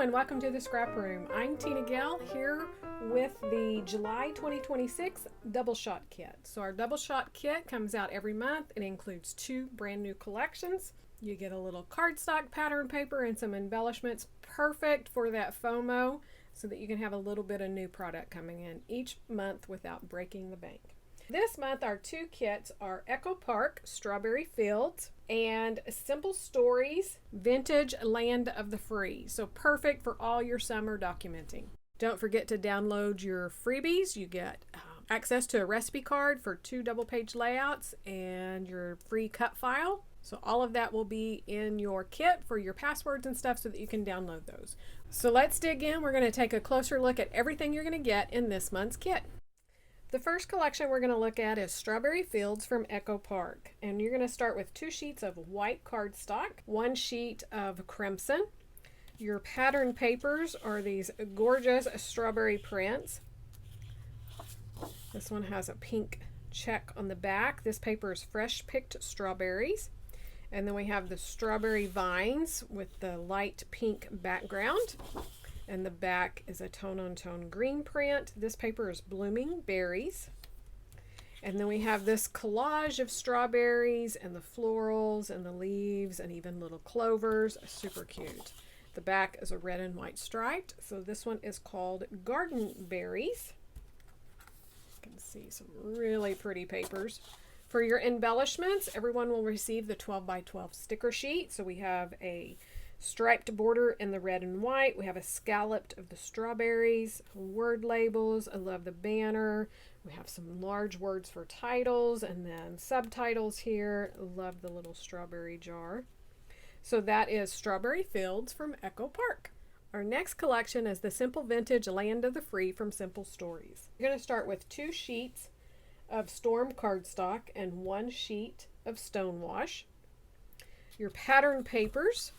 and welcome to the Scrap Room. I'm Tina Gale here with the July 2026 Double Shot Kit. So our Double Shot Kit comes out every month. It includes 2 brand new collections. You get a little cardstock pattern paper and some embellishments, perfect for that FOMO, so that you can have a little bit of new product coming in each month without breaking the bank. This month our 2 kits are Echo Park Strawberry Fields and Simple Stories Vintage Land of the Free. So perfect for all your summer documenting. Don't forget to download your freebies. You get access to a recipe card for 2 double page layouts and your free cut file. So all of that will be in your kit for your passwords and stuff so that you can download those. So let's dig in. We're going to take a closer look at everything you're going to get in this month's kit. The first collection we're going to look at is Strawberry Fields from Echo Park. And you're going to start with 2 sheets of white cardstock, 1 sheet of crimson. Your pattern papers are these gorgeous strawberry prints. This one has a pink check on the back. This paper is fresh picked strawberries. And then we have the strawberry vines with the light pink background. And the back is a tone-on-tone green print. This paper is Blooming Berries. And then we have this collage of strawberries and the florals and the leaves and even little clovers. Super cute. The back is a red and white striped. So this one is called Garden Berries. You can see some really pretty papers. For your embellishments, everyone will receive the 12 by 12 sticker sheet. So we have a striped border in the red and white. We have a scalloped of the strawberries, word labels. I love the banner. We have some large words for titles and then subtitles here. Love the little strawberry jar. So that is Strawberry Fields from Echo Park. Our next collection is the Simple Vintage Land of the Free from Simple Stories. You're going to start with 2 sheets of Storm cardstock and 1 sheet of Stonewash. Your pattern papers.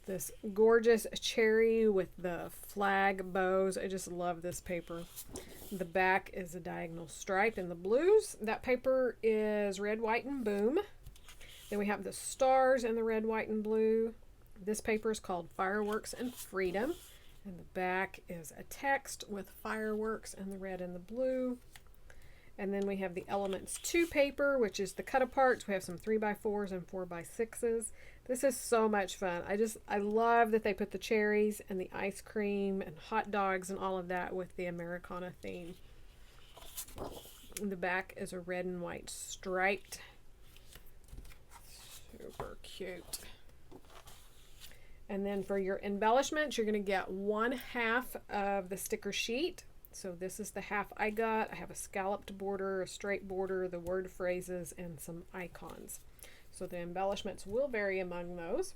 This gorgeous cherry with the flag bows. I just love this paper. The back is a diagonal stripe in the blues. That paper is red, white, and boom. Then we have the stars in the red, white, and blue. This paper is called Fireworks and Freedom. And the back is a text with fireworks and the red and the blue. And then we have the Elements 2 paper, which is the cut aparts. We have some 3x4s and 4x6s. This is so much fun. I love that they put the cherries and the ice cream and hot dogs and all of that with the Americana theme. The back is a red and white striped. Super cute. And then for your embellishments, you're going to get 1/2 of the sticker sheet. So this is the half I got. I have a scalloped border, a straight border, the word phrases, and some icons. So the embellishments will vary among those.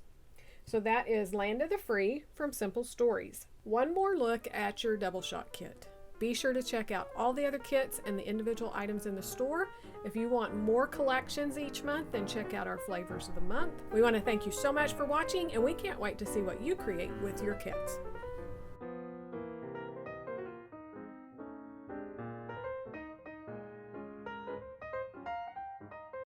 So that is Land of the Free from Simple Stories. One more look at your Double Shot Kit. Be sure to check out all the other kits and the individual items in the store. If you want more collections each month, then check out our Flavors of the Month. We want to thank you so much for watching, and we can't wait to see what you create with your kits.